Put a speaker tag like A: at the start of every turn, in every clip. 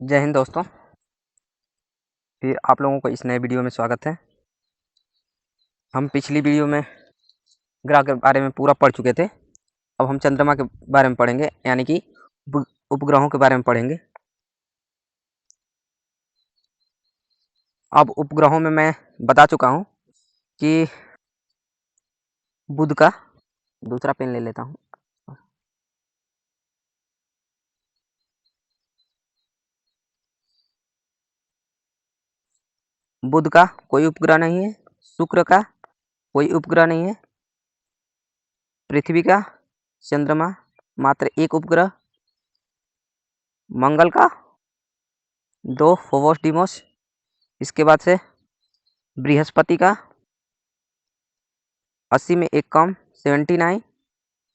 A: जय हिंद दोस्तों। फिर आप लोगों को इस नए वीडियो में स्वागत है। हम पिछली वीडियो में ग्रह के बारे में पूरा पढ़ चुके थे। अब हम चंद्रमा के बारे में पढ़ेंगे, यानी कि उपग्रहों के बारे में पढ़ेंगे। अब उपग्रहों में मैं बता चुका हूँ कि बुध का, दूसरा पेन ले लेता हूँ। बुध का कोई उपग्रह नहीं है, शुक्र का कोई उपग्रह नहीं है, पृथ्वी का, चंद्रमा मात्र एक उपग्रह, मंगल का 2 फोबोस डीमोस, इसके बाद से बृहस्पति का 80 में एक कम 79,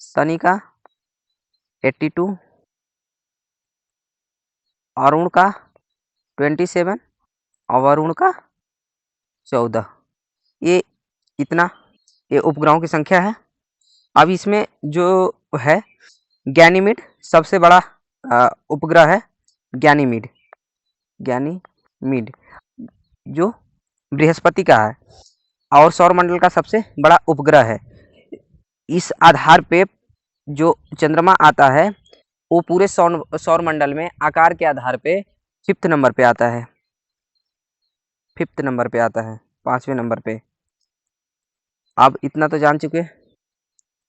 A: शनि का 82, अरुण का 27 और वरुण का 14। ये इतना ये उपग्रहों की संख्या है। अब इसमें जो है गैनीमीड सबसे बड़ा उपग्रह है। गैनीमीड जो बृहस्पति का है और सौरमंडल का सबसे बड़ा उपग्रह है। इस आधार पे जो चंद्रमा आता है वो पूरे सौरमंडल में आकार के आधार पे 5th नंबर पे आता है। 5th नंबर पे आता है, 5वें नंबर पे। अब इतना तो जान चुके।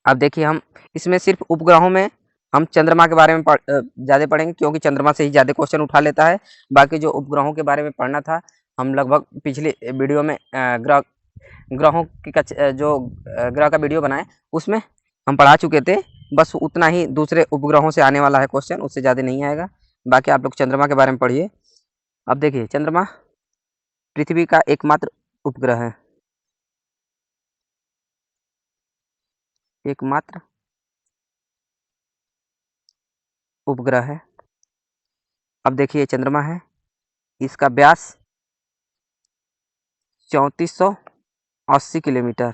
A: अब देखिए, हम इसमें सिर्फ उपग्रहों में हम चंद्रमा के बारे में ज़्यादा पढ़ेंगे, क्योंकि चंद्रमा से ही ज़्यादा क्वेश्चन उठा लेता है। बाकी जो उपग्रहों के बारे में पढ़ना था, हम लगभग पिछले वीडियो में ग्रहों की जो ग्रह का वीडियो बनाए उसमें हम पढ़ा चुके थे। बस उतना ही दूसरे उपग्रहों से आने वाला है क्वेश्चन, उससे ज़्यादा नहीं आएगा। बाकी आप लोग चंद्रमा के बारे में पढ़िए। अब देखिए, चंद्रमा पृथ्वी का एकमात्र उपग्रह है। एकमात्र उपग्रह है। अब देखिए, चंद्रमा है, इसका व्यास 3480 किलोमीटर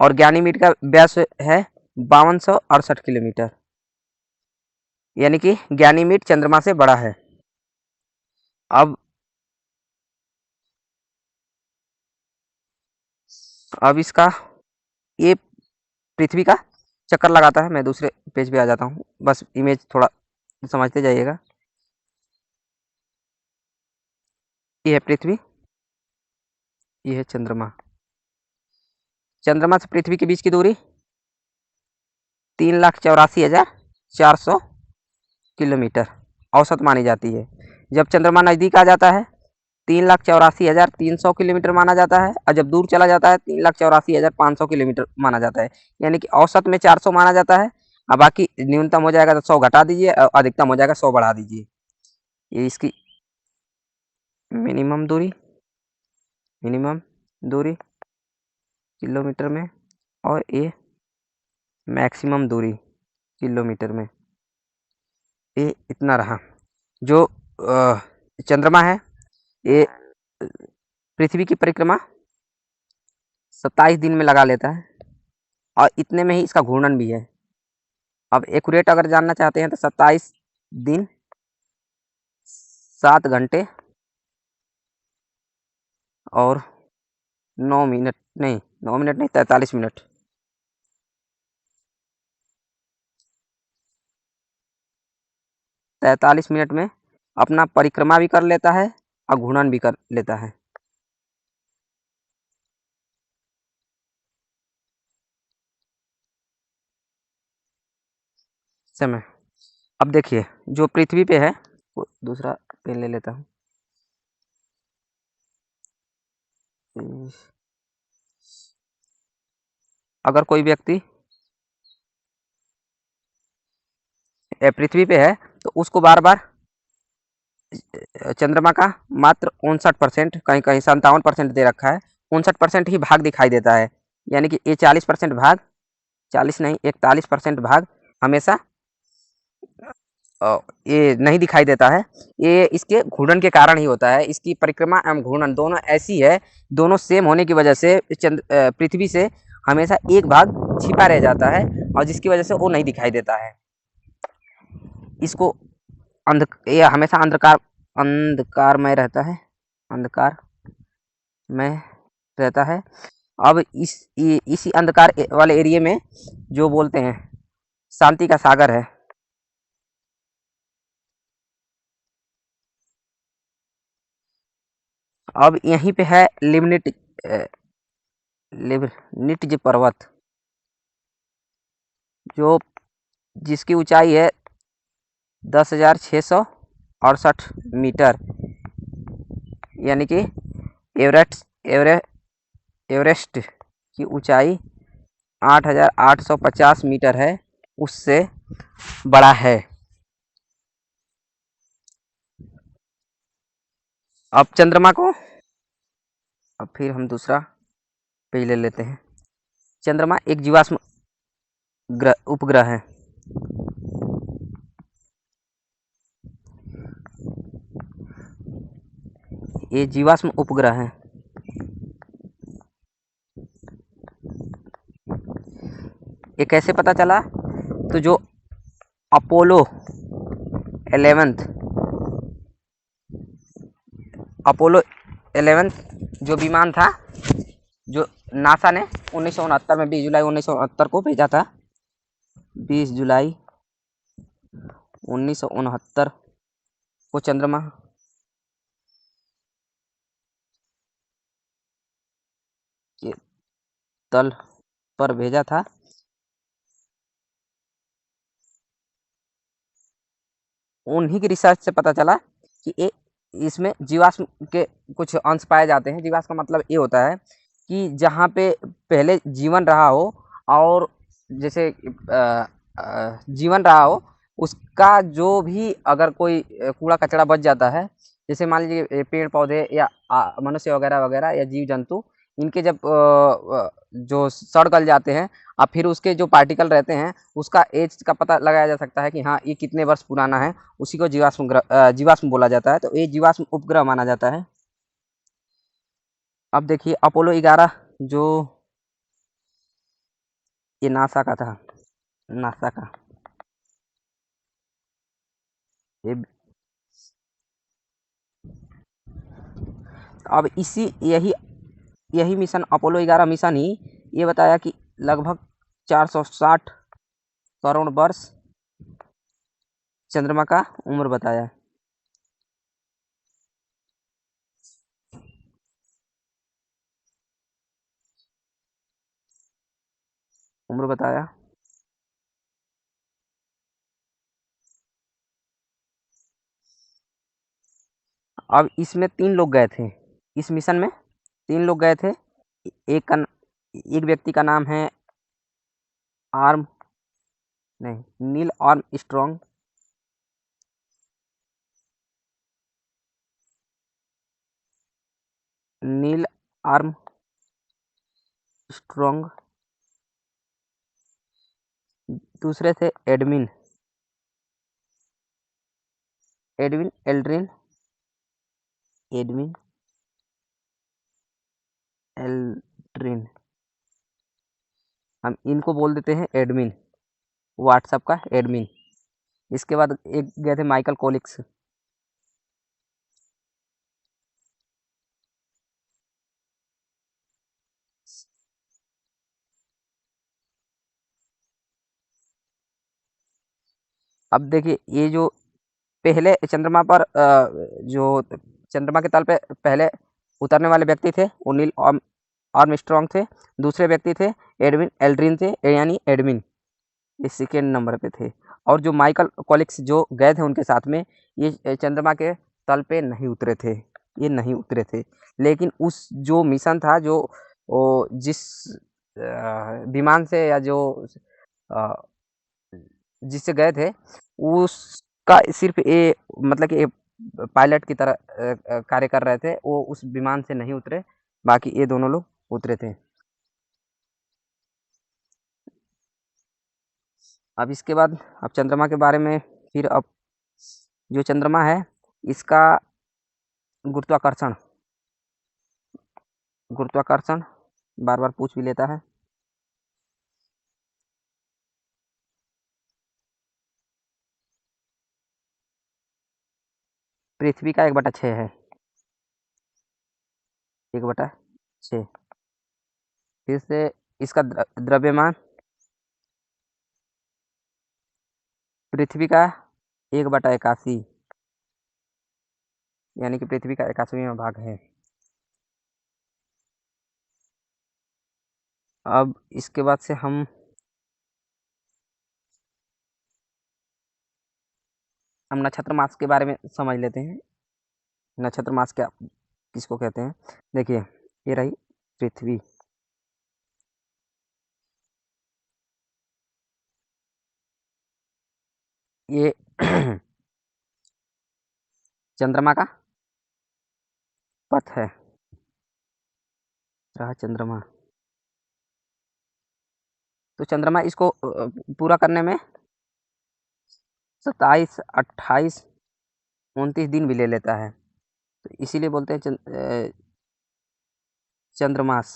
A: और गैनीमीड का व्यास है 5268 किलोमीटर, यानी कि गैनीमीड चंद्रमा से बड़ा है। अब इसका ये पृथ्वी का चक्कर लगाता है। मैं दूसरे पेज पे आ जाता हूँ, बस इमेज थोड़ा समझते जाइएगा। ये है पृथ्वी, ये है चंद्रमा। चंद्रमा से पृथ्वी के बीच की दूरी 3,84,400 किलोमीटर औसत मानी जाती है। जब चंद्रमा नज़दीक आ जाता है 3,84,300 किलोमीटर माना जाता है, और जब दूर चला जाता है 3,84,500 किलोमीटर माना जाता है। यानी कि औसत में 400 माना जाता है, और बाकी न्यूनतम हो जाएगा तो 100 घटा दीजिए और अधिकतम हो जाएगा 100 बढ़ा दीजिए। ये इसकी मिनिमम दूरी किलोमीटर में, और ये मैक्सिमम दूरी किलोमीटर में। ये इतना रहा। जो चंद्रमा है ये पृथ्वी की परिक्रमा 27 दिन में लगा लेता है, और इतने में ही इसका घूर्णन भी है। अब एक्यूरेट अगर जानना चाहते हैं तो 27 दिन 7 घंटे और 9 मिनट नहीं 43 मिनट। 43 मिनट में अपना परिक्रमा भी कर लेता है और घूर्णन भी कर लेता है। समय। अब देखिए, जो पृथ्वी पे है, दूसरा पेन ले लेता हूँ। अगर कोई व्यक्ति पृथ्वी पे है तो उसको बार बार चंद्रमा का मात्र 59%, कहीं कहीं 57% दे रखा है, 59% ही भाग दिखाई देता है। यानी कि ये 40% भाग, 40 नहीं 41% भाग हमेशा ये नहीं दिखाई देता है। ये इसके घूर्णन के कारण ही होता है। इसकी परिक्रमा एवं घूर्णन दोनों ऐसी है, दोनों सेम होने की वजह से पृथ्वी से हमेशा एक भाग छिपा रह जाता है, और जिसकी वजह से वो नहीं दिखाई देता है। इसको ये हमेशा अंधकार अंधकारमय रहता है, अंधकार में रहता है। अब इसी अंधकार वाले एरिया में जो बोलते हैं शांति का सागर है। अब यहीं पे है लिबनिटज पर्वत, जो जिसकी ऊंचाई है 10,668 मीटर, यानी कि एवरेस्ट एवरेस्ट की ऊंचाई 8,850 मीटर है, उससे बड़ा है। अब चंद्रमा को, अब फिर हम दूसरा पेज ले लेते हैं। चंद्रमा एक जीवाश्म उपग्रह है। ये जीवाश्म उपग्रह है। ये कैसे पता चला? तो जो अपोलो 11 अपोलो 11 जो विमान था, जो नासा ने 1969 में 20 जुलाई 1969 को भेजा था, 20 जुलाई 1969 को चंद्रमा के तल पर भेजा था। उन्हीं की रिसर्च से पता चला कि इसमें जीवाश्म के कुछ अंश पाए जाते हैं। जीवाश्म का मतलब ये होता है कि जहाँ पे पहले जीवन रहा हो, और जैसे जीवन रहा हो, उसका जो भी अगर कोई कूड़ा कचरा बच जाता है, जैसे मान लीजिए पेड़ पौधे या मनुष्य वगैरह वगैरह या जीव जंतु, इनके जब जो सड़ गल जाते हैं, और फिर उसके जो पार्टिकल रहते हैं, उसका एज का पता लगाया जा सकता है कि हाँ ये कितने वर्ष पुराना है। उसी को जीवाश्म बोला जाता है। तो ये जीवाश्म उपग्रह माना जाता है। अब देखिए अपोलो 11 जो ये नासा का था, नासा का ये। अब यही मिशन, अपोलो 11 मिशन ही ये बताया कि लगभग 460 करोड़ वर्ष चंद्रमा का उम्र बताया। उम्र बताया। अब इसमें 3 लोग गए थे, इस मिशन में 3 लोग गए थे। एक व्यक्ति का नाम है आर्म नहीं नील आर्म स्ट्रॉन्ग, नील आर्म स्ट्रॉन्ग। दूसरे थे admin Edwin Aldrin admin Aldrin, हम इनको बोल देते हैं एडमिन, व्हाट्सएप का एडमिन। इसके बाद एक गए थे माइकल कोलिक्स। अब देखिए ये जो पहले चंद्रमा पर जो चंद्रमा के तल पे पहले उतरने वाले व्यक्ति थे, वो नील आर्मस्ट्रॉन्ग थे। दूसरे व्यक्ति थे एडविन एल्ड्रिन थे, यानी एडमिन, ये सेकेंड नंबर पे थे। और जो माइकल कॉलिक्स जो गए थे उनके साथ में, ये चंद्रमा के तल पे नहीं उतरे थे, ये नहीं उतरे थे। लेकिन उस जो मिशन था, जो जिस विमान से या जो जिससे गए थे, उसका सिर्फ ये मतलब कि पायलट की तरह कार्य कर रहे थे। वो उस विमान से नहीं उतरे, बाकी ये दोनों लोग उतरे थे। अब इसके बाद अब चंद्रमा के बारे में फिर अब जो चंद्रमा है, इसका गुरुत्वाकर्षण गुरुत्वाकर्षण बार बार पूछ भी लेता है। पृथ्वी का 1/6 है। 1/6। फिर से इसका द्रव्यमान पृथ्वी का 1/81, यानी कि पृथ्वी का 81वां भाग है। अब इसके बाद से हम नक्षत्र मास के बारे में समझ लेते हैं। नक्षत्र मास क्या किसको कहते हैं? देखिए, ये रही पृथ्वी, ये चंद्रमा का पथ है, रहा चंद्रमा। तो चंद्रमा इसको पूरा करने में 27, 28, 29 दिन भी ले लेता है, तो इसीलिए बोलते हैं चंद्रमास।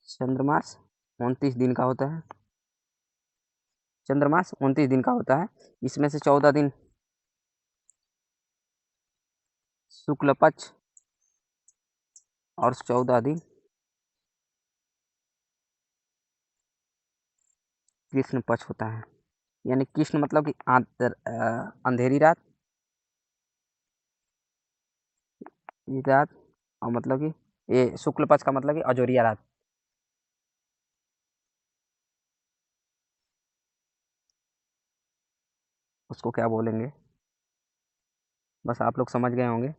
A: चंद्रमास 29 दिन का होता है। चंद्रमास 29 दिन का होता है। इसमें से 14 दिन शुक्ल पक्ष और 14 दिन कृष्ण पक्ष होता है। यानी कृष्ण मतलब कि अंधेरी रात, रात, और मतलब कि ये शुक्ल पक्ष का मतलब कि अजोरिया रात। उसको क्या बोलेंगे, बस आप लोग समझ गए होंगे।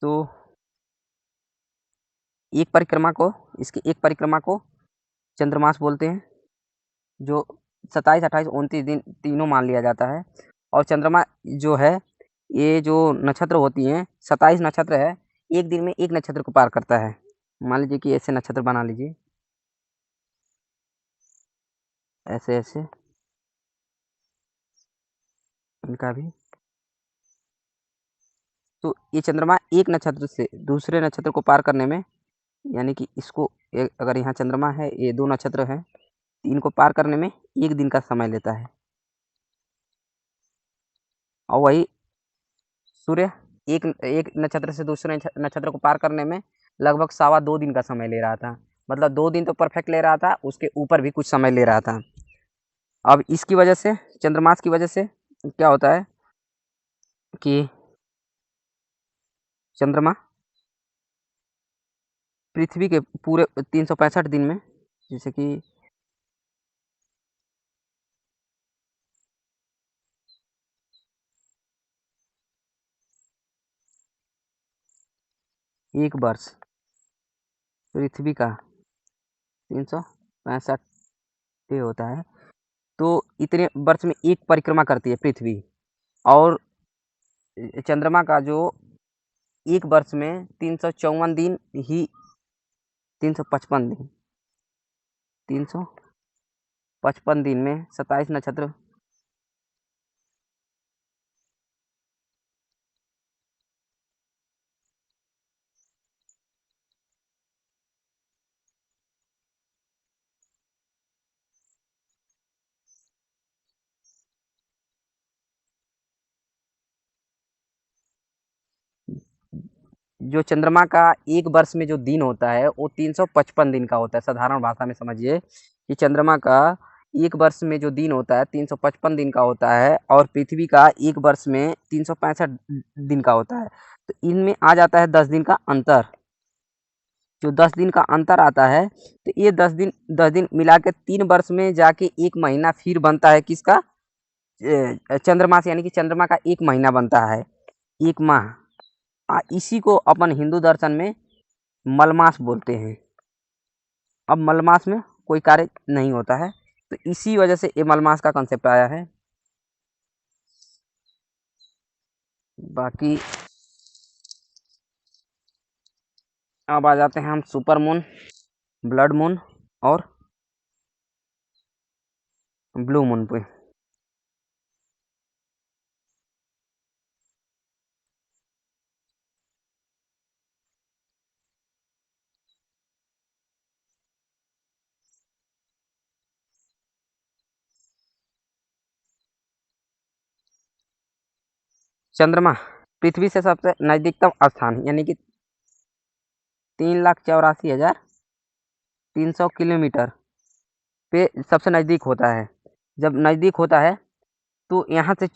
A: तो इसकी एक परिक्रमा को चंद्रमास बोलते हैं, जो 27, 28, 29 दिन तीनों मान लिया जाता है। और चंद्रमा जो है, ये जो नक्षत्र होती हैं, 27 नक्षत्र है, एक दिन में एक नक्षत्र को पार करता है। मान लीजिए कि ऐसे नक्षत्र बना लीजिए, ऐसे ऐसे इनका भी। तो ये चंद्रमा एक नक्षत्र से दूसरे नक्षत्र को पार करने में, यानी कि इसको अगर यहाँ चंद्रमा है, ये 2 नक्षत्र हैं, इनको पार करने में 1 दिन का समय लेता है। और वही सूर्य एक एक नक्षत्र से दूसरे नक्षत्र को पार करने में लगभग 2.25 दिन का समय ले रहा था। मतलब 2 दिन तो परफेक्ट ले रहा था, उसके ऊपर भी कुछ समय ले रहा था। अब इसकी वजह से, चंद्रमास की वजह से क्या होता है कि चंद्रमा पृथ्वी के पूरे 365 दिन में, जैसे कि एक वर्ष पृथ्वी का 365 डे होता है, तो इतने वर्ष में एक परिक्रमा करती है पृथ्वी। और चंद्रमा का जो एक वर्ष में 354 दिन ही, 355 दिन, 355 दिन में 27 नक्षत्र। जो चंद्रमा का एक वर्ष में जो दिन होता है, वो 355 दिन का होता है। साधारण भाषा में समझिए कि चंद्रमा का एक वर्ष में जो दिन होता है 355 दिन का होता है, और पृथ्वी का एक वर्ष में 365 दिन का होता है। तो इनमें आ जाता है 10 दिन का अंतर। जो 10 दिन का अंतर आता है, तो ये 10 दिन मिला के 3 वर्ष में जाके एक महीना फिर बनता है किसका, चंद्रमास, यानी कि चंद्रमा का एक महीना बनता है, एक माह। इसी को अपन हिंदू दर्शन में मलमास बोलते हैं। अब मलमास में कोई कार्य नहीं होता है, तो इसी वजह से ये मलमास का कंसेप्ट आया है। बाकी अब आ जाते हैं हम सुपर मून, ब्लड मून और ब्लू मून पे। चंद्रमा पृथ्वी से सबसे नज़दीकतम स्थान यानी कि 3,84,300 किलोमीटर पे सबसे नज़दीक होता है। जब नज़दीक होता है तो यहाँ से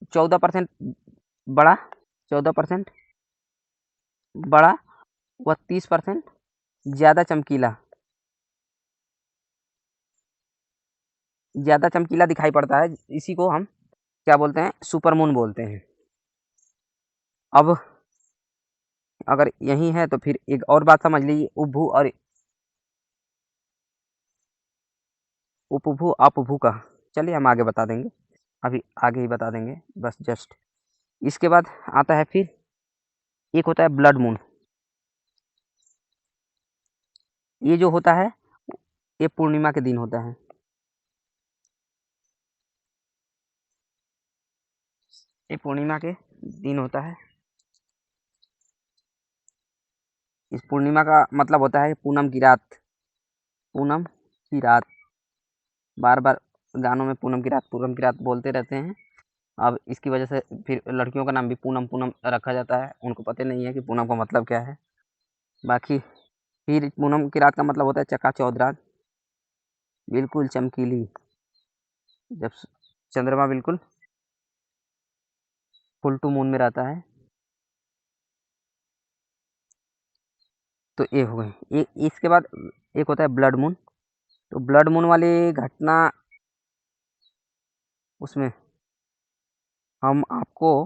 A: 14% बड़ा 14% बड़ा व 30% ज़्यादा चमकीला दिखाई पड़ता है। इसी को हम क्या बोलते हैं, सुपरमून बोलते हैं। अब अगर यही है तो फिर एक और बात समझ लीजिए, उपभू और उपभू अपभू का। चलिए हम आगे बता देंगे, अभी आगे ही बता देंगे बस जस्ट। इसके बाद आता है फिर एक होता है ब्लड मून। ये जो होता है ये पूर्णिमा के दिन होता है। ये पूर्णिमा के दिन होता है। इस पूर्णिमा का मतलब होता है पूनम की रात। पूनम की रात, बार बार गानों में पूनम की रात बोलते रहते हैं। अब इसकी वजह से फिर लड़कियों का नाम भी पूनम पूनम रखा जाता है। उनको पता नहीं है कि पूनम का मतलब क्या है। बाकी फिर पूनम की रात का मतलब होता है चकाचौंध रात, बिल्कुल चमकीली, जब चंद्रमा बिल्कुल फुल टू मून में रहता है। तो ये हो गई। इसके बाद एक होता है ब्लड मून। तो ब्लड मून वाली घटना उसमें हम आपको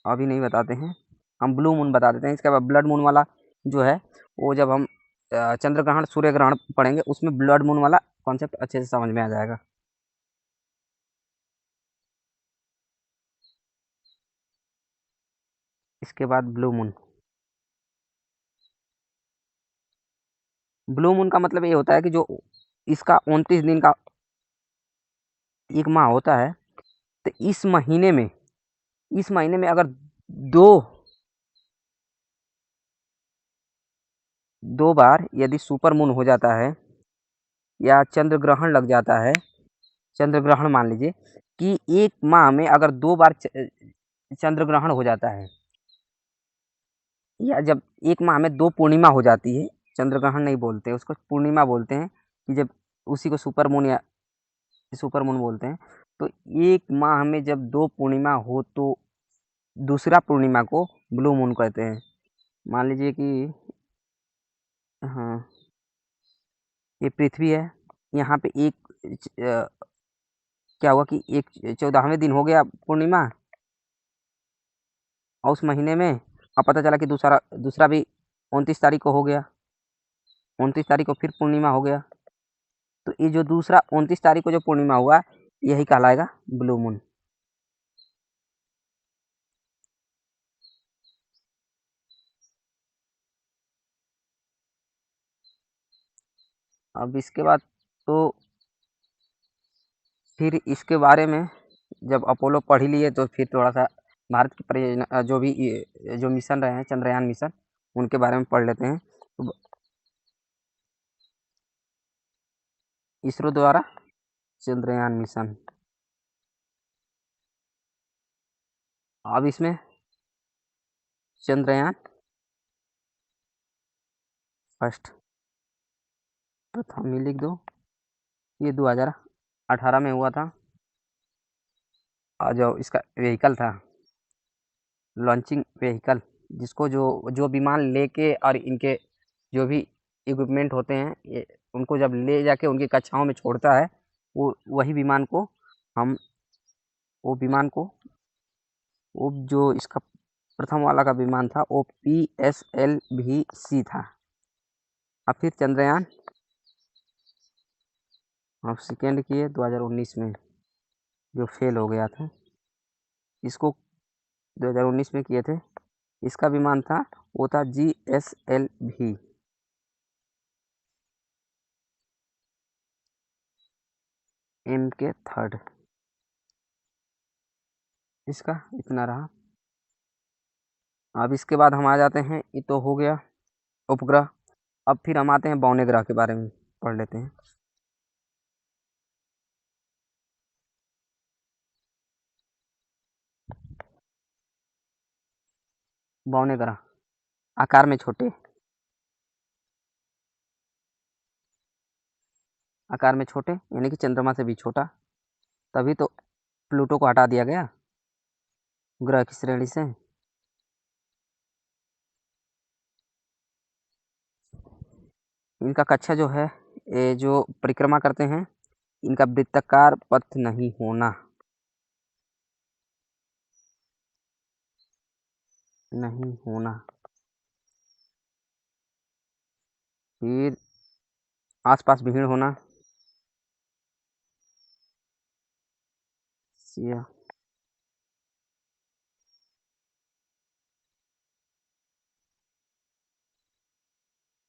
A: अभी नहीं बताते हैं, हम ब्लू मून बता देते हैं। इसके बाद ब्लड मून वाला जो है वो जब हम चंद्र ग्रहण सूर्य ग्रहण पढ़ेंगे उसमें ब्लड मून वाला कॉन्सेप्ट अच्छे से समझ में आ जाएगा। इसके बाद ब्लू मून। ब्लू मून का मतलब ये होता है कि जो इसका 29 दिन का एक माह होता है, तो इस महीने में अगर दो दो बार यदि सुपर मून हो जाता है या चंद्र ग्रहण लग जाता है, चंद्र ग्रहण मान लीजिए कि एक माह में अगर 2 बार चंद्र ग्रहण हो जाता है, या जब एक माह में 2 पूर्णिमा हो जाती है, चंद्र ग्रहण नहीं बोलते उसको, पूर्णिमा बोलते हैं, कि जब उसी को सुपर मून या सुपर मून बोलते हैं। तो एक माह में जब 2 पूर्णिमा हो तो दूसरा पूर्णिमा को ब्लू मून कहते हैं। मान लीजिए कि हाँ, ये पृथ्वी है, यहाँ पे क्या हुआ कि एक 14वें दिन हो गया पूर्णिमा, और उस महीने में अब पता चला कि दूसरा दूसरा भी 29 तारीख को हो गया, 29 तारीख को फिर पूर्णिमा हो गया। तो ये जो दूसरा 29 तारीख को जो पूर्णिमा हुआ यही कहलाएगा ब्लू मून। अब इसके बाद तो फिर इसके बारे में जब अपोलो पढ़ ही लिए तो फिर थोड़ा सा भारत की परियोजना जो भी जो मिशन रहे हैं चंद्रयान मिशन, उनके बारे में पढ़ लेते हैं। तो इसरो द्वारा चंद्रयान मिशन, अब इसमें चंद्रयान फर्स्ट प्रथम ही लिख दो, ये 2018 में हुआ था। और जो इसका व्हीकल था, लॉन्चिंग व्हीकल, जिसको जो विमान लेके और इनके जो भी इक्विपमेंट होते हैं ये उनको जब ले जाके उनकी कक्षाओं में छोड़ता है, वो वही विमान को हम वो विमान को वो जो इसका प्रथम वाला का विमान था वो PSLV-C था। अब फिर चंद्रयान हम सेकेंड किए 2019 में, जो फेल हो गया था, इसको 2019 में किए थे। इसका विमान था वो था GSLV। एम के थर्ड, इसका इतना रहा। अब इसके बाद हम आ जाते हैं, ये तो हो गया उपग्रह। अब फिर हम आते हैं बौने ग्रह के बारे में पढ़ लेते हैं। बौने ग्रह आकार में छोटे, आकार में छोटे यानी कि चंद्रमा से भी छोटा, तभी तो प्लूटो को हटा दिया गया ग्रह की श्रेणी से। इनका कक्षा जो है, ये जो परिक्रमा करते हैं, इनका वृत्ताकार पथ नहीं होना, नहीं होना। फिर आसपास भीड़ होना, या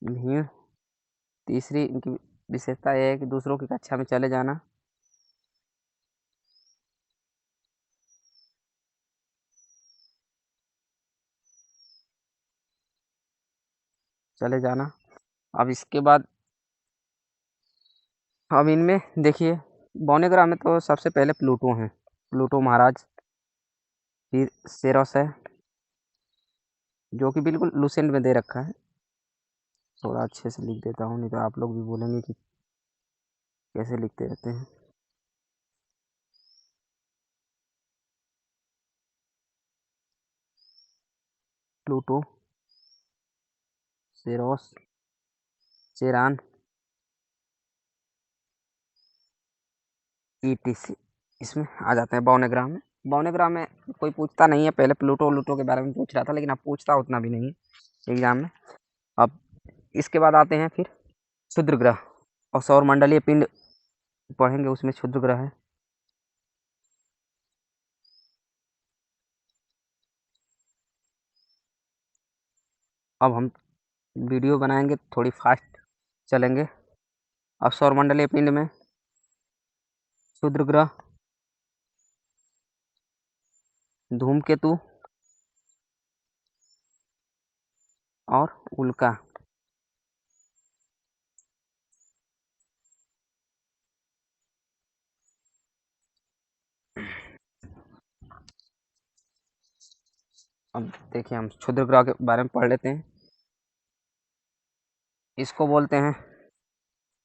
A: भीड़। तीसरी इनकी विशेषता यह है कि दूसरों की कक्षा में चले जाना, चले जाना। अब इसके बाद अब इनमें देखिए, बौने ग्रह में तो सबसे पहले प्लूटो हैं, प्लूटो महाराज। फिर सेरोस है, जो कि बिल्कुल लुसेंट में दे रखा है। थोड़ा अच्छे से लिख देता हूँ, नहीं तो आप लोग भी बोलेंगे कि कैसे लिखते रहते हैं। प्लूटो, सेरोस, चेरान, ईटीसी इसमें आ जाते हैं बौने ग्रह में। बौने ग्रह में कोई पूछता नहीं है, पहले प्लूटो व्लूटो के बारे में पूछ रहा था, लेकिन अब पूछता उतना भी नहीं है एग्जाम में। अब इसके बाद आते हैं फिर क्षुद्र ग्रह, और सौर मंडलीय पिंड पढ़ेंगे, उसमें क्षुद्र ग्रह है। अब हम वीडियो बनाएंगे, थोड़ी फास्ट चलेंगे। अब सौर मंडलीय पिंड में क्षुद्र ग्रह, धूमकेतु और उल्का। अब देखिए, हम क्षुद्र ग्रह के बारे में पढ़ लेते हैं। इसको बोलते हैं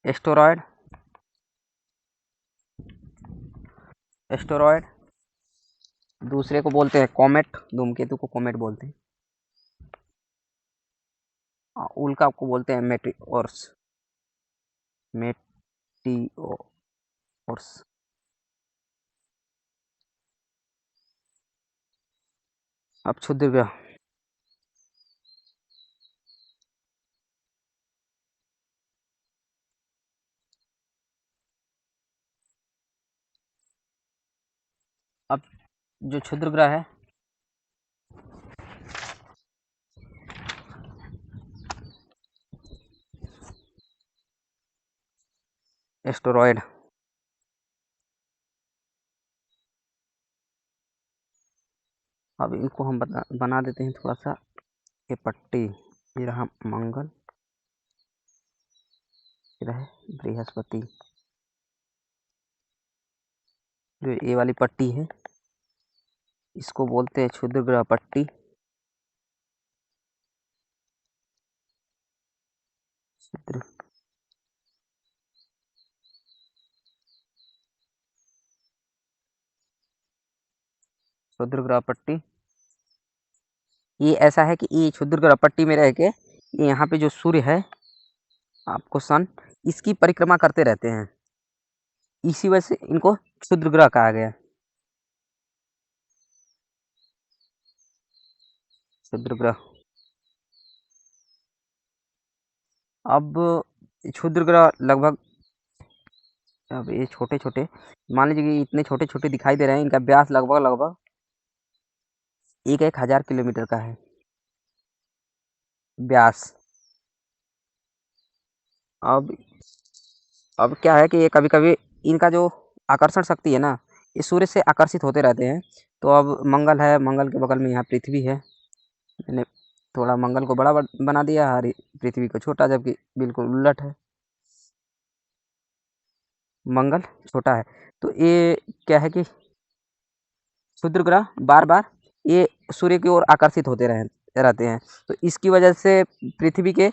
A: एस्टेरॉयड, एस्टेरॉयड। दूसरे को बोलते हैं कॉमेट, धूमकेतु को कॉमेट बोलते हैं। उल्का को बोलते हैं मेटिओर्स, मेटिओर्स। अब क्षुद्र ग्रह, अब जो क्षुद्र ग्रह है, एस्टेरॉयड। अब इनको हम बना देते हैं थोड़ा सा, ये पट्टी, ये रहा मंगल, ये रहे बृहस्पति। जो ये वाली पट्टी है, इसको बोलते हैं क्षुद्र ग्रह पट्टी। क्षुद्र क्षुद्र ग्रह पट्टी, ये ऐसा है कि ये क्षुद्र ग्रह पट्टी में रह के, ये यहाँ पे जो सूर्य है आपको सन, इसकी परिक्रमा करते रहते हैं, इसी वजह से इनको क्षुद्र ग्रह कहा गया। क्षुद्र ग्रह। अब क्षुद्र ग्रह लगभग, अब ये छोटे छोटे, मान लीजिए कि इतने छोटे छोटे दिखाई दे रहे हैं, इनका व्यास लगभग लगभग 1,000 किलोमीटर का है व्यास। अब क्या है कि ये कभी कभी इनका जो आकर्षण शक्ति है ना, ये सूर्य से आकर्षित होते रहते हैं। तो अब मंगल है, मंगल के बगल में यहाँ पृथ्वी है, मैंने थोड़ा मंगल को बड़ा बना दिया और पृथ्वी को छोटा, जबकि बिल्कुल उलट है, मंगल छोटा है। तो ये क्या है कि क्षुद्र ग्रह बार बार ये सूर्य की ओर आकर्षित होते रहते हैं। तो इसकी वजह से पृथ्वी के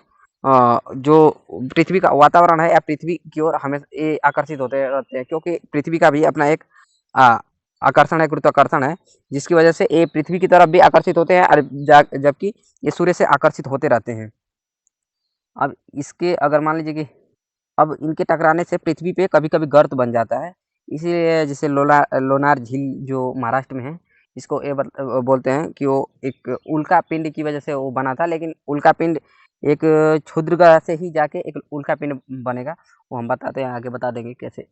A: जो पृथ्वी का वातावरण है या पृथ्वी की ओर हमेशा ये आकर्षित होते रहते हैं, क्योंकि पृथ्वी का भी अपना एक आकर्षण है, गुरुत्वाकर्षण है, जिसकी वजह से ये पृथ्वी की तरफ भी आकर्षित होते हैं और जबकि ये सूर्य से आकर्षित होते रहते हैं। अब इसके अगर मान लीजिए कि अब इनके टकराने से पृथ्वी पे कभी-कभी गर्त बन जाता है। इसीलिए जैसे लोनार झील जो महाराष्ट्र में है, इसको बोलते हैं कि वो एक उल्का पिंड की वजह से वो बना था, लेकिन उल्का पिंड एक क्षुद्रग्रह से ही जाके एक उल्का पिंड बनेगा। वो हम बताते हैं, आगे बता देंगे कैसे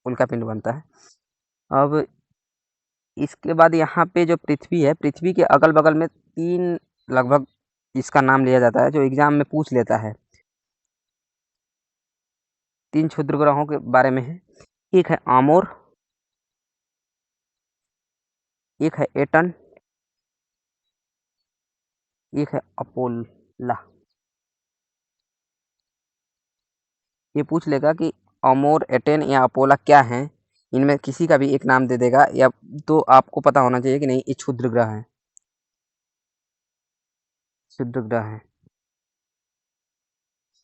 A: उल्का पिंड बनता है। अब इसके बाद यहाँ पे जो पृथ्वी है, पृथ्वी के अगल-बगल में 3 लगभग इसका नाम लिया जाता है, जो एग्ज़ाम में पूछ लेता है। 3 क्षुद्र ग्रहों के बारे में है। एक है आमोर, एक है एटन, एक है अपोला। ये पूछ लेगा कि अमोर, एटेन या अपोला क्या हैं? इनमें किसी का भी एक नाम दे देगा, या तो आपको पता होना चाहिए कि नहीं ये क्षुद्र ग्रह हैं, क्षुद्र ग्रह हैं।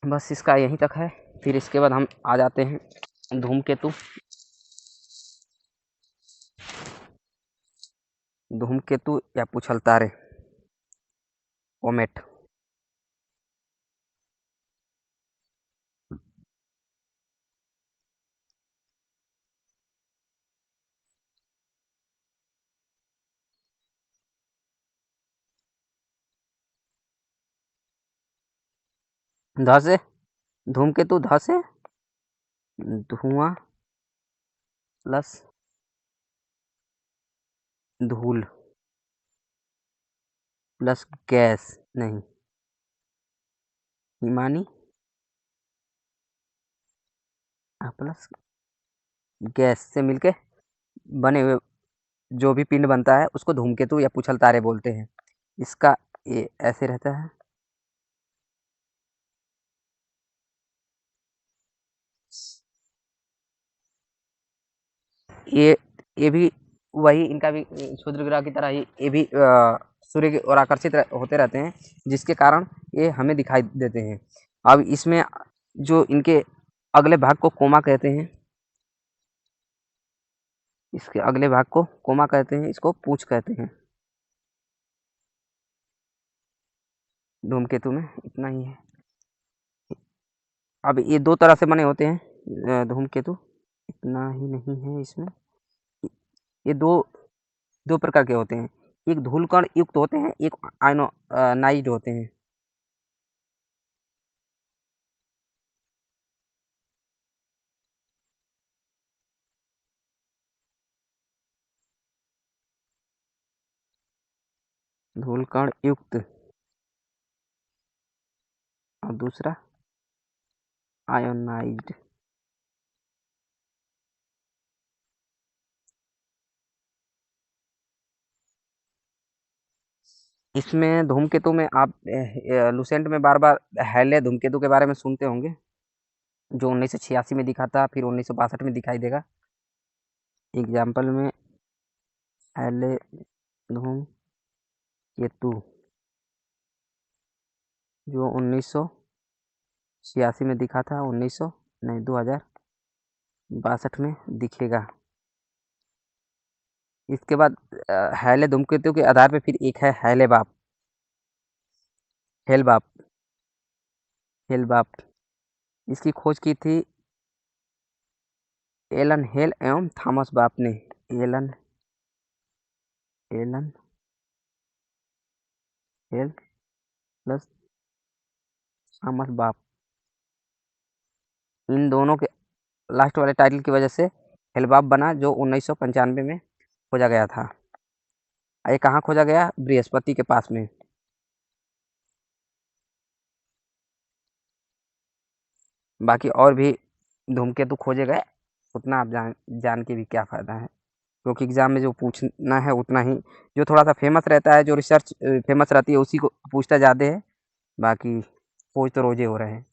A: बस इसका यहीं तक है। फिर इसके बाद हम आ जाते हैं धूमकेतु। धूमकेतु या पूछल तारे, कोमेट। ध से धूमकेतु, ध से धुआं प्लस धूल प्लस गैस, नहीं, हिमानी प्लस गैस से मिलके बने हुए जो भी पिंड बनता है उसको धूमकेतु या पूछल तारे बोलते हैं। इसका ये ऐसे रहता है। ये भी वही, इनका भी क्षुद्र ग्रह की तरह ही ये भी सूर्य की ओर आकर्षित होते रहते हैं, जिसके कारण ये हमें दिखाई देते हैं। अब इसमें जो इनके अगले भाग को कोमा कहते हैं, इसके अगले भाग को कोमा कहते हैं, इसको पूंछ कहते हैं। धूमकेतु में इतना ही है। अब ये 2 तरह से बने होते हैं धूमकेतु, इतना ही नहीं है इसमें। ये 2 प्रकार के होते हैं, एक धूलकण युक्त होते हैं, एक नाइज़ होते हैं। धूलकण युक्त और दूसरा आयोनाइज्ड। इसमें धूमकेतु में आप लूसेंट में बार-बार हैले धूमकेतु के बारे में सुनते होंगे, जो 1986 में दिखा था, फिर 1962 में दिखाई देगा। एग्जाम्पल में हैले धूमकेतु जो 1986 में दिखा था, 1900 नहीं 2062 में दिखेगा। इसके बाद हैले धूमकेतु के आधार पे फिर एक है हैले-बाप, हेल-बाप, हेल-बाप। इसकी खोज की थी एलन हेल एवं थॉमस बाप ने। Alan Alan Hale plus Thomas Bopp, इन दोनों के लास्ट वाले टाइटल की वजह से हेल-बाप बना, जो 1995 में खोजा गया था। ये कहाँ खोजा गया? बृहस्पति के पास में। बाकी और भी धूमकेतु खोजे गए, उतना आप जान के भी क्या फ़ायदा है, क्योंकि एग्ज़ाम में जो पूछना है उतना ही, जो थोड़ा-सा फ़ेमस रहता है, जो रिसर्च फ़ेमस रहती है उसी को पूछता ज़्यादा है, बाकी खोज तो रोज़ ही हो रहे हैं।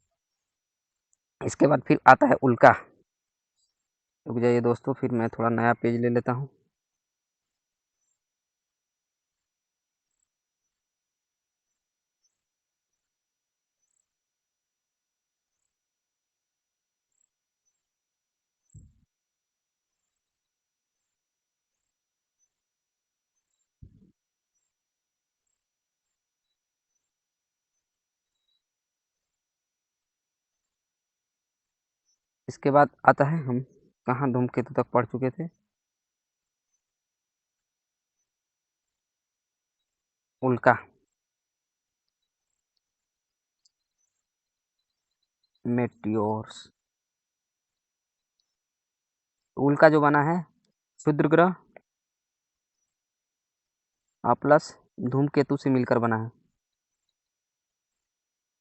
A: इसके बाद फिर आता है उल्का। रुक जाइए दोस्तों, फिर मैं थोड़ा नया पेज ले लेता हूँ। इसके बाद आता है, हम कहाँ धूमकेतु तक पढ़ चुके थे, उल्का, मेटियोर्स। उल्का जो बना है क्षुद्र ग्रह प्लस धूमकेतु से मिलकर बना है।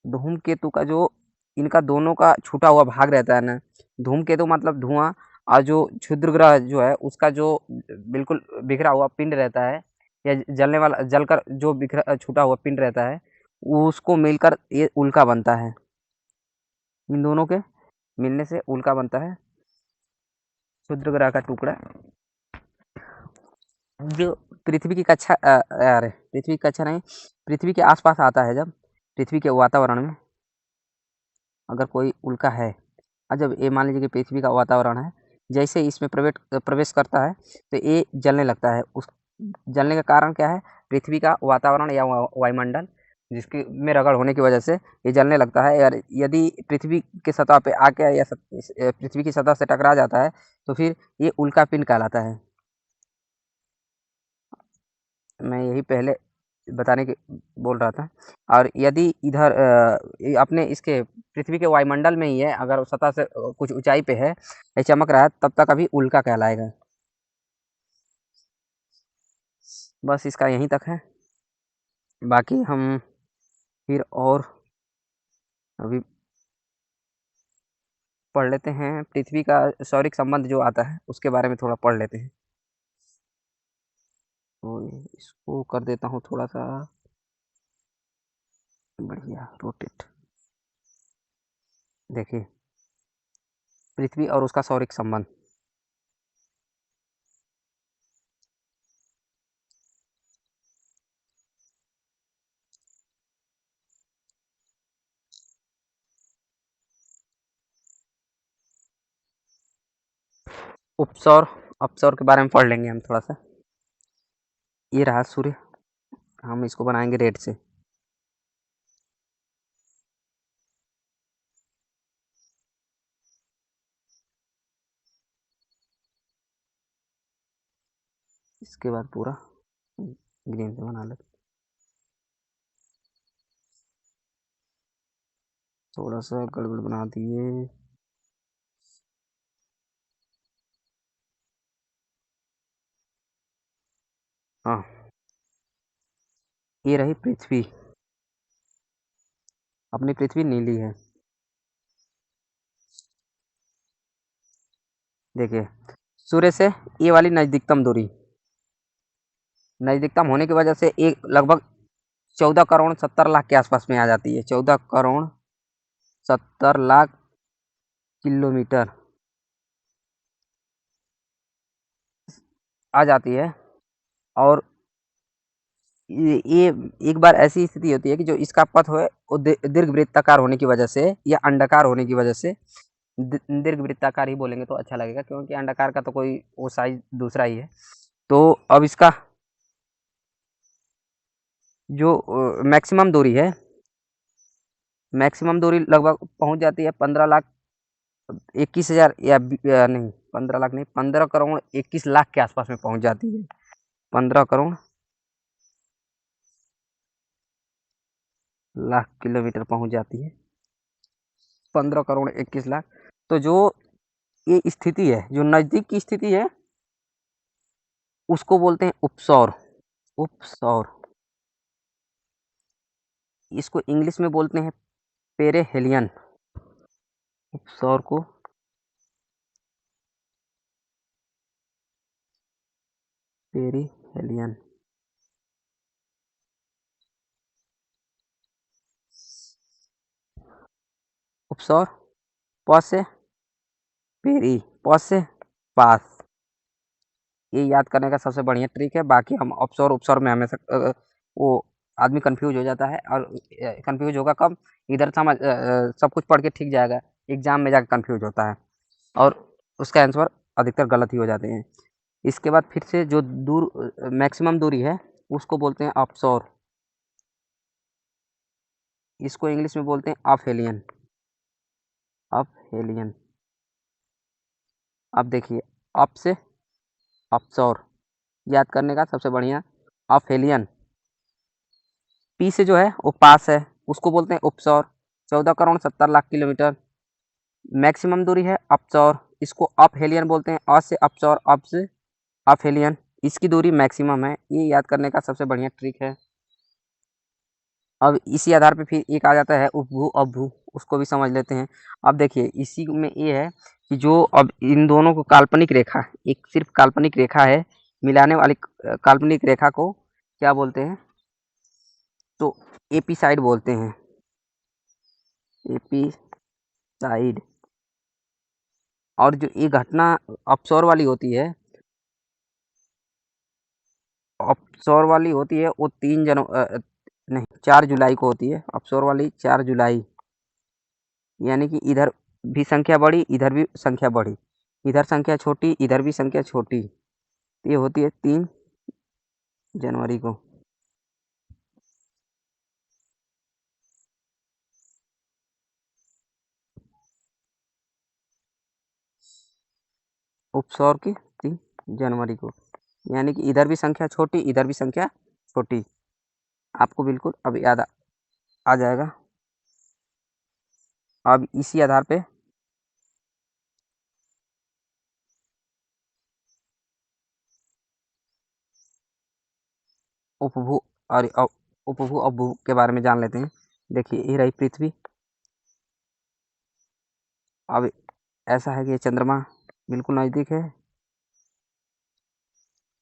A: धूमकेतु का जो इनका दोनों का छूटा हुआ भाग रहता है ना, धूमकेतु मतलब धुआं, और जो क्षुद्र ग्रह जो है उसका जो बिल्कुल बिखरा हुआ पिंड रहता है, या जलने वाला जलकर जो बिखरा छूटा हुआ पिंड रहता है, उसको मिलकर ये उल्का बनता है। इन दोनों के मिलने से उल्का बनता है, क्षुद्र ग्रह का टुकड़ा जो पृथ्वी की कक्षा अरे पृथ्वी की कक्षा नहीं, पृथ्वी के आसपास आता है। जब पृथ्वी के वातावरण में अगर कोई उल्का है, और जब ये मान लीजिए कि पृथ्वी का वातावरण है, जैसे इसमें प्रवेश करता है तो ये जलने लगता है। उस जलने का कारण क्या है, पृथ्वी का वातावरण या वायुमंडल जिसके में रगड़ होने की वजह से ये जलने लगता है। और यदि पृथ्वी की सतह पे आके या पृथ्वी की सतह से टकरा जाता है तो फिर ये उल्का पिंड कहलाता है। मैं यही पहले बताने की बोल रहा था। और यदि इधर अपने इसके पृथ्वी के वायुमंडल में ही है, अगर सतह से कुछ ऊंचाई पे है, ये चमक रहा है, तब तक अभी उल्का कहलाएगा। बस इसका यहीं तक है, बाकी हम फिर और अभी पढ़ लेते हैं। पृथ्वी का सौरिक संबंध जो आता है उसके बारे में थोड़ा पढ़ लेते हैं। तो इसको कर देता हूँ थोड़ा सा बढ़िया रोटेट। देखिए पृथ्वी और उसका सौरिक संबंध। उपसौर अपसौर के बारे में पढ़ लेंगे हम थोड़ा सा। ये रहा सूर्य, हम इसको बनाएंगे रेड से। इसके बाद पूरा ग्रीन से बना लेते, थोड़ा सा गड़बड़ बना दिए। हाँ, ये रही पृथ्वी। अपनी पृथ्वी नीली है। देखिए सूर्य से ये वाली नज़दीकतम होने की वजह से एक लगभग 14 करोड़ 70 लाख के आसपास में आ जाती है। 14 करोड़ 70 लाख किलोमीटर आ जाती है। और ये एक बार ऐसी स्थिति होती है कि जो इसका पथ है वो दीर्घवृत्ताकार होने की वजह से या अंडाकार होने की वजह से, दीर्घवृत्ताकार ही बोलेंगे तो अच्छा लगेगा, क्योंकि अंडाकार का तो कोई वो साइज दूसरा ही है। तो अब इसका जो मैक्सिमम दूरी है, मैक्सिमम दूरी लगभग पहुंच जाती है 15 लाख 21 हजार या नहीं 15 लाख नहीं 15 करोड़ 21 लाख के आसपास में पहुंच जाती है। 15 करोड़ लाख किलोमीटर पहुंच जाती है। 15 करोड़ 21 लाख। तो जो ये स्थिति है, जो नज़दीक की स्थिति है, उसको बोलते हैं उपसौर। उपसौर, इसको इंग्लिश में बोलते हैं पेरेहेलियन। उपसौर को पेरिहेलियन। उपसौर प से पेरी, प से पास। ये याद करने का सबसे बढ़िया ट्रिक है। बाकी हम अपसौर उपसौर में हमेशा वो आदमी कंफ्यूज हो जाता है, और कंफ्यूज होगा कब, इधर सब कुछ पढ़ के ठीक जाएगा, एग्जाम में जाकर कंफ्यूज होता है और उसका आंसर अधिकतर गलत ही हो जाते हैं। इसके बाद फिर से जो मैक्सिमम दूरी है उसको बोलते हैं अपसौर। इसको इंग्लिश में बोलते हैं अफेलियन। अफेलियन। अब देखिए, अप से अपसौर याद करने का सबसे बढ़िया अफेलियन। पी से जो है वो पास है, उसको बोलते हैं उपसौर। 14 करोड़ 70 लाख किलोमीटर मैक्सिमम दूरी है अपसौर, इसको अपहेलियन बोलते हैं। अ से अपसौर, अप से अपहेलियन, इसकी दूरी मैक्सिमम है। ये याद करने का सबसे बढ़िया ट्रिक है। अब इसी आधार पे फिर एक आ जाता है उपभू अपभू, उसको भी समझ लेते हैं। अब देखिए इसी में ये है कि जो अब इन दोनों को काल्पनिक रेखा, एक सिर्फ काल्पनिक रेखा है, मिलाने वाली काल्पनिक रेखा को क्या बोलते हैं, तो एपी साइड बोलते हैं, एपी साइड। और जो ये घटना अपसौर वाली होती है, अपसौर वाली होती है वो 4 जुलाई को होती है। अपसौर वाली 4 जुलाई, यानी कि इधर भी संख्या बढ़ी, इधर भी संख्या बढ़ी, इधर संख्या छोटी, इधर भी संख्या छोटी। ये होती है 3 जनवरी को। उपसौर की 3 जनवरी को, यानी कि इधर भी संख्या छोटी, इधर भी संख्या छोटी। आपको बिल्कुल अब याद आ जाएगा। अब इसी आधार पे उपभू और उपभू अपभू के बारे में जान लेते हैं। देखिए ये रही पृथ्वी। अब ऐसा है कि ये चंद्रमा बिल्कुल नज़दीक है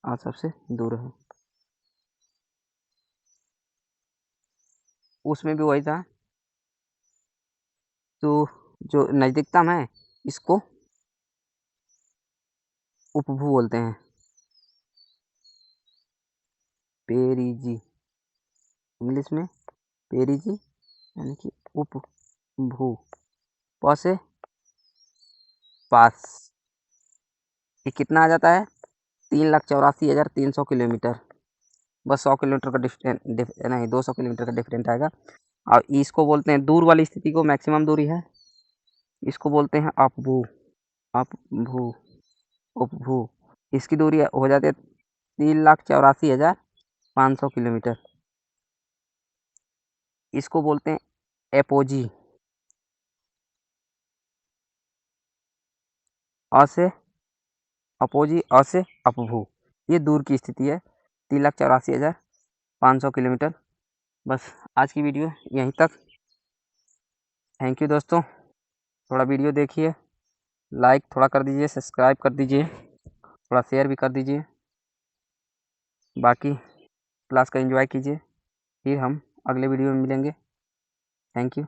A: और सबसे दूर है। उसमें भी वही था, तो जो नज़दीकतम है इसको उपभू बोलते हैं, पेरिजी, इंग्लिश में पेरिजी, यानी कि उपभू। प से पास, ये कितना आ जाता है, 3,84,300 किलोमीटर। बस 100 किलोमीटर का नहीं 200 किलोमीटर का डिफरेंट आएगा। और इसको बोलते हैं दूर वाली स्थिति को मैक्सिमम दूरी है, इसको बोलते हैं अपभू, अपभू, उपभू। इसकी दूरी हो जाती है 3,84,500 किलोमीटर। इसको बोलते हैं एपोजी। अ से अपोजी, अ से अपभू, ये दूर की स्थिति है, 3,84,500 किलोमीटर। बस आज की वीडियो यहीं तक। थैंक यू दोस्तों, थोड़ा वीडियो देखिए, लाइक थोड़ा कर दीजिए, सब्सक्राइब कर दीजिए, थोड़ा शेयर भी कर दीजिए। बाकी क्लास का एंजॉय कीजिए, फिर हम अगले वीडियो में मिलेंगे। Thank you.